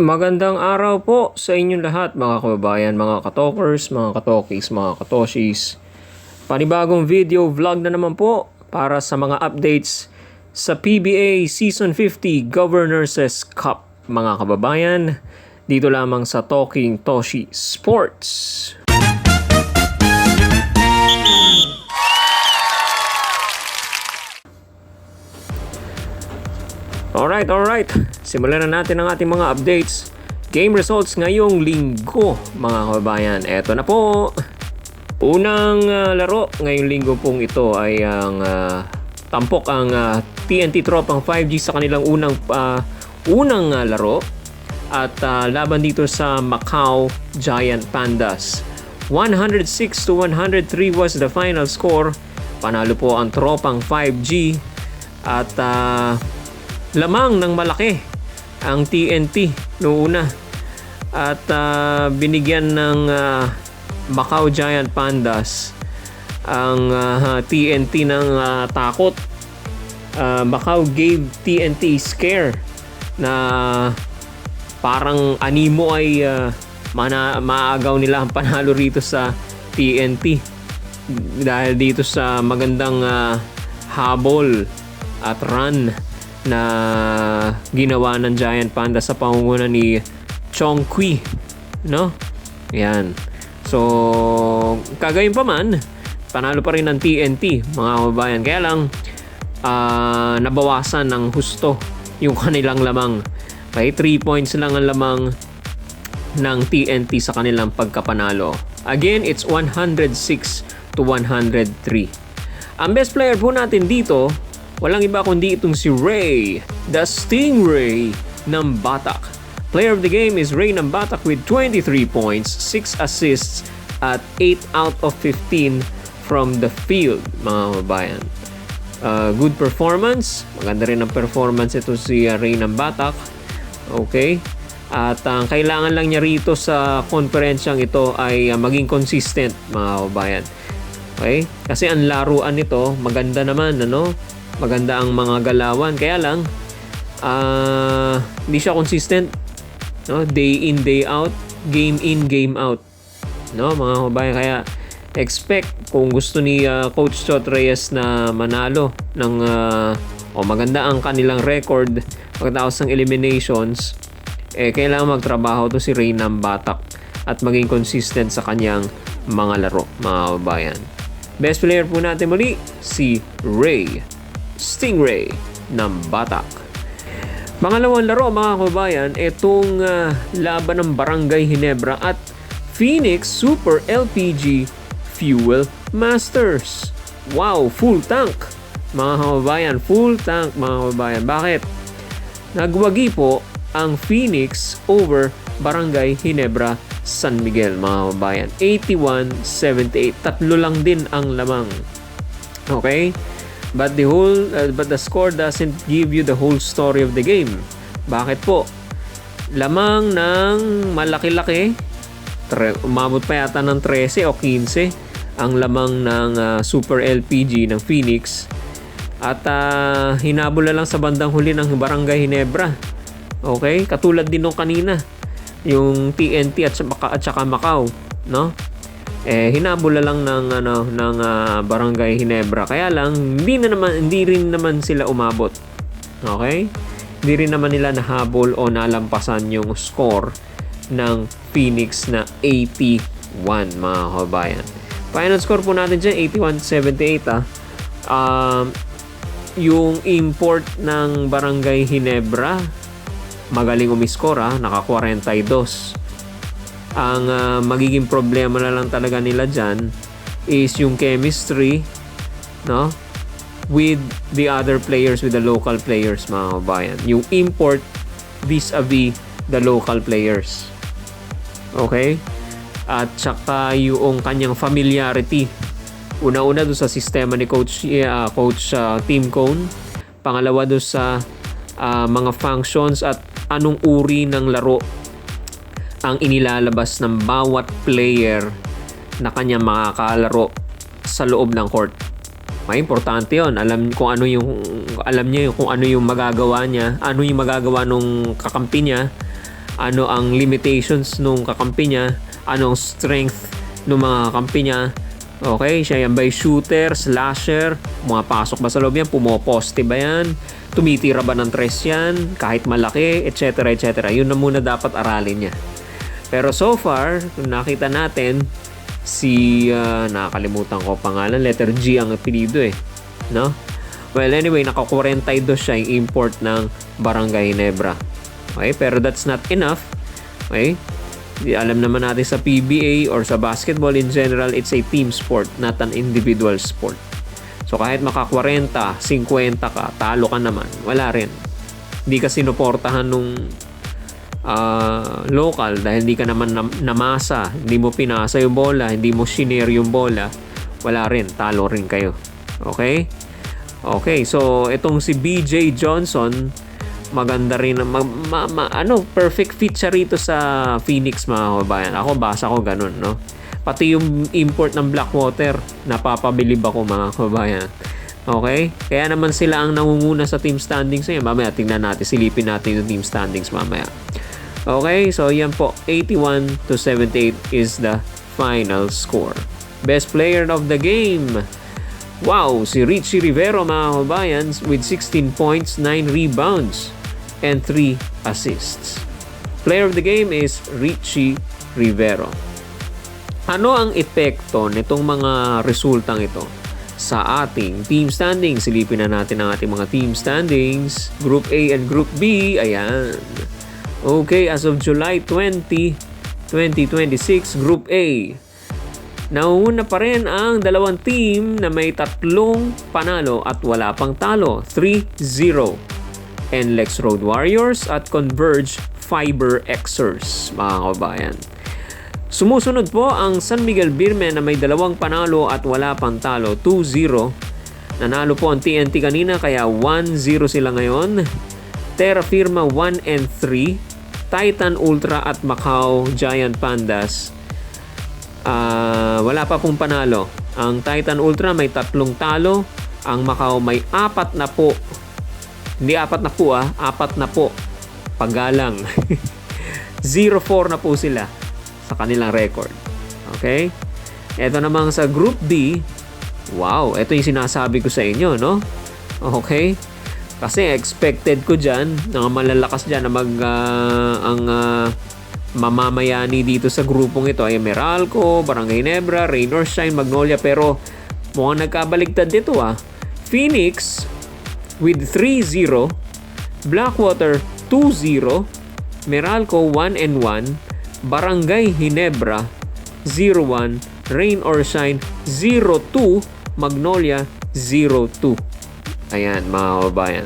Magandang araw po sa inyong lahat mga kababayan, mga katokers, mga katokis, mga katoshis. Panibagong video vlog na naman po para sa mga updates sa PBA Season 50 Governors Cup mga kababayan. Dito lamang sa Talking Toshi Sports. Alright. Simulan na natin ang ating mga updates. Game results ngayong linggo, mga kababayan. Eto na po. Unang laro ngayong linggo pong ito ay ang tampok ang TNT Tropang 5G sa kanilang unang laro. At laban dito sa Macau Giant Pandas. 106-103 was the final score. Panalo po ang Tropang 5G. At lamang ng malaki ang TNT noong una at binigyan ng Macau Giant Pandas ang TNT ng takot. Macau gave TNT scare na parang animo ay maagaw nila ang panalo rito sa TNT dahil dito sa magandang habol at run na ginawa ng Giant Panda sa pangunguna ni Chong Kui, no? Yan. So, kagayon pa man, panalo pa rin ng TNT, mga kababayan. Kaya lang, nabawasan ng husto yung kanilang lamang. Okay, 3 points lang ang lamang ng TNT sa kanilang pagkapanalo. Again, it's 106-103. Ang best player po natin dito, walang iba kundi itong si Ray, the Stingray ng Batak. Player of the game is Ray ng Batak with 23 points, 6 assists at 8 out of 15 from the field, mga kababayan. Good performance. Maganda rin ang performance ito si Ray ng Batak. Okay. At ang kailangan lang niya rito sa konferensyang ito ay maging consistent, mga kababayan. Okay? Kasi ang laruan nito, maganda naman, ano? Maganda ang mga galawan. Kaya lang, hindi siya consistent. No? Day in, day out. Game in, game out. No, mga kababayan. Kaya, expect kung gusto ni Coach Chot Reyes na manalo ng maganda ang kanilang record pagkatapos ng eliminations, kailangan magtrabaho to si Ray ng Batak at maging consistent sa kanyang mga laro, mga kababayan. Best player po natin muli, si Ray Stingray ng Batak. Pangalawang laro, mga kababayan, itong laban ng Barangay Ginebra at Phoenix Super LPG Fuel Masters. Wow, full tank, mga kababayan. Full tank, mga kababayan. Bakit? Nagwagi po ang Phoenix over Barangay Ginebra San Miguel, mga kababayan. 81-78. Tatlo lang din ang lamang. Okay? But the score doesn't give you the whole story of the game. Bakit po? Lamang ng malaki-laki, umabot pa yata ng 13 o 15 ang lamang ng Super LPG ng Phoenix. At hinabol na lang sa bandang huli ng Barangay Ginebra. Okay? Katulad din nung kanina, yung TNT at saka Macau, no? Hinabol na lang ng Barangay Ginebra. Kaya lang hindi rin naman sila umabot. Okay? Hindi rin naman nila nahabol o nalampasan yung score ng Phoenix na 81, mga kababayan. Final score po natin dyan 81-78. Yung import ng Barangay Ginebra magaling umiskor, naka 42. Ang magiging problema na lang talaga nila dyan is yung chemistry, no, with the other players, with the local players, mga kabayan. Yung import vis-a-vis the local players. Okay? At saka yung kanyang familiarity. Una-una doon sa sistema ni Coach Team Cone. Pangalawa doon sa mga functions at anong uri ng laro ang inilalabas ng bawat player na kanyang makakalaro sa loob ng court. May importante 'yon. Alam niya kung ano yung magagawa niya, ano yung magagawa nung kakampi niya ano ang limitations nung kakampi niya, anong strength ng mga kakampi niya. Okay, siya yan ba shooter, slasher, pumapasok ba sa loob yan, pumoposte ba yan, tumitira ba ng tres yan, kahit malaki, etc. etc. Yun na muna dapat aralin niya. Pero so far, nakita natin si, nakakalimutan ko pangalan, letter G ang apelido no? Well, anyway, naka-42 siya yung import ng Barangay Ginebra. Okay, pero that's not enough. Okay, alam naman natin sa PBA or sa basketball in general, it's a team sport, not an individual sport. So kahit maka 40, 50 ka, talo ka naman, wala rin. Hindi ka sinuportahan nung local dahil hindi ka naman namasa, hindi mo pinasa yung bola, hindi mo shinare yung bola, wala rin, talo rin kayo. Okay? Okay, so itong si BJ Johnson, maganda rin, perfect fit siya rito sa Phoenix, mga kabayan. Ako, basa ko ganun, no? Pati yung import ng Blackwater, napapabilib ako, mga kabayan. Okay? Kaya naman sila ang nangunguna sa team standings ngayon. Mamaya, tingnan natin, silipin natin yung team standings mamaya. Okay, so yan po, 81-78 is the final score. Best player of the game. Wow, si Richie Rivero, mga kabayan, with 16 points, 9 rebounds, and 3 assists. Player of the game is Richie Rivero. Ano ang epekto nitong mga resultang ito sa ating team standings? Silipin na natin ang ating mga team standings. Group A and Group B, ayan. Okay, as of July 20, 2026, Group A. Nauuna pa rin ang dalawang team na may 3 panalo at wala pang talo. 3-0. NLEX Road Warriors at Converge Fiber Xers, mga kabayan. Sumusunod po ang San Miguel Birmen na may 2 panalo at wala pang talo, 2-0. Nanalo po ang TNT kanina kaya 1-0 sila ngayon. Terra Firma 1-3. Titan Ultra at Macau Giant Pandas, wala pa pong panalo. Ang Titan Ultra may 3 talo. Ang Macau may 4 na po. Hindi 4 na po 4 na po. Pagalang. 0-4 na po sila sa kanilang record. Okay? Ito namang sa Group D. Wow, ito yung sinasabi ko sa inyo, no? Okay? Kasi expected ko dyan, na malalakas dyan na mamamayani dito sa grupong ito ay Meralco, Barangay Ginebra, Rain or Shine, Magnolia, pero mukhang nagkabaligtad dito Phoenix with 3-0, Blackwater 2-0, Meralco 1-1, Barangay Ginebra 0-1, Rain or Shine 0-2, Magnolia 0-2. Ayan, mga kababayan.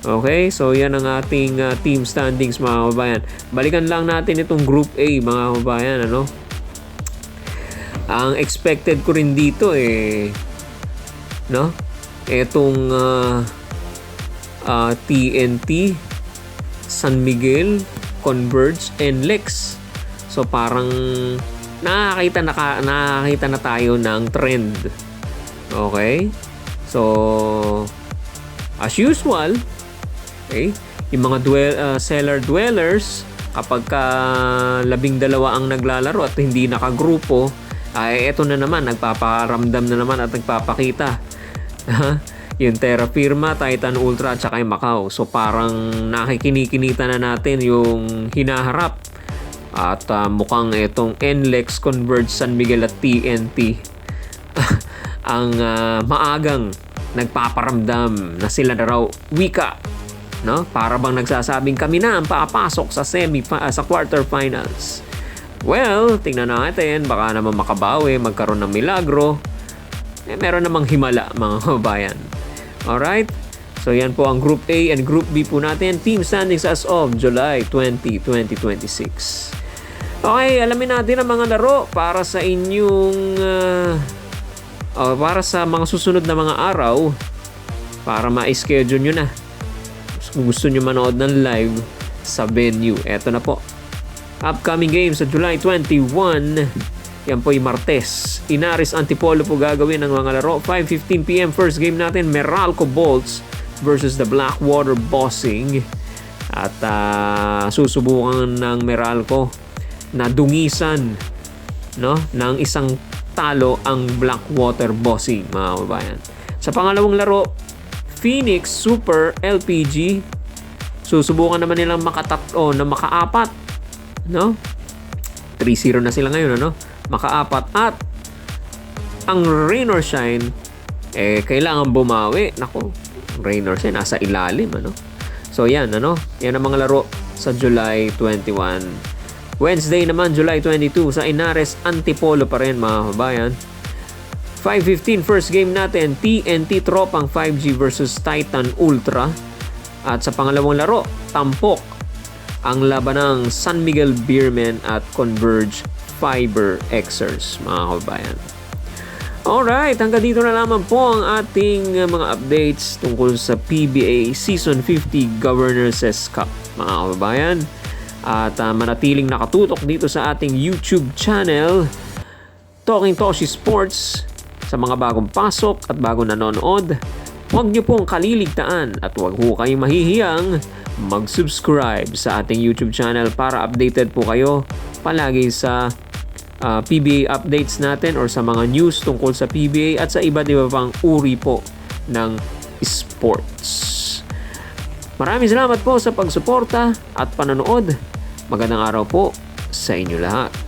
Okay, so yan ang ating team standings, mga kababayan. Balikan lang natin itong Group A, mga kababayan, ano? Ang expected ko rin dito no? Itong TNT, San Miguel, Converge, and Lex. So parang nakakita na tayo ng trend. Okay? So as usual, okay, yung mga cellar dwellers, kapag 12 ang naglalaro at hindi nakagrupo, ay eto na naman, nagpaparamdam na naman at nagpapakita. Yung Terra Firma, Titan Ultra at saka yung Macau. So parang nakikinikinita na natin yung hinaharap. At mukhang itong NLEX, Converge, San Miguel at TNT ang maagang nagpaparamdam na sila na raw wika, no? Para bang nagsasabing kami na ang papasok sa sa quarterfinals. Well, tingnan natin, baka naman makabawi, magkaroon ng milagro. Meron namang himala, mga kabayan. Alright? So yan po ang Group A and Group B po natin. Team standings as of July 20, 2026. Okay, alamin natin ang mga laro para sa inyong para sa mga susunod na mga araw, para ma-schedule nyo na. Kung gusto nyo manood ng live sa venue, eto na po. Upcoming games sa July 21, yan po yung Martes. Inaris Antipolo po gagawin ng mga laro. 5:15 PM first game natin, Meralco Bolts versus the Blackwater Bossing. At susubukan ng Meralco na dungisan, no, ng isang talo ang Blackwater Bossing, mga kababayan. Sa pangalawang laro, Phoenix Super LPG, susubukan naman nilang na makaapat, no? 3-0 na sila ngayon, ano? Makaapat. At ang Rain or Shine, kailangan bumawi. Nako, Rain or Shine nasa ilalim, ano? So yan, ano? Yan ang mga laro sa July 21. Wednesday naman, July 22, sa Inares, Antipolo pa rin, mga kabayan. 5:15 first game natin, TNT Tropang 5G versus Titan Ultra. At sa pangalawang laro, tampok ang laban ng San Miguel Beermen at Converge Fiber Xers, mga kabayan. Alright, hanggang dito na lamang po ang ating mga updates tungkol sa PBA Season 50 Governors Cup, mga kababayan. At manatiling nakatutok dito sa ating YouTube channel, Talking Toshi Sports. Sa mga bagong pasok at bagong nanonood, huwag niyo pong kaliligtaan at huwag po kayong mahihiyang mag-subscribe sa ating YouTube channel para updated po kayo palagi sa PBA updates natin or sa mga news tungkol sa PBA at sa iba't iba pang uri po ng sports. Maraming salamat po sa pagsuporta at panonood. Magandang araw po sa inyo lahat.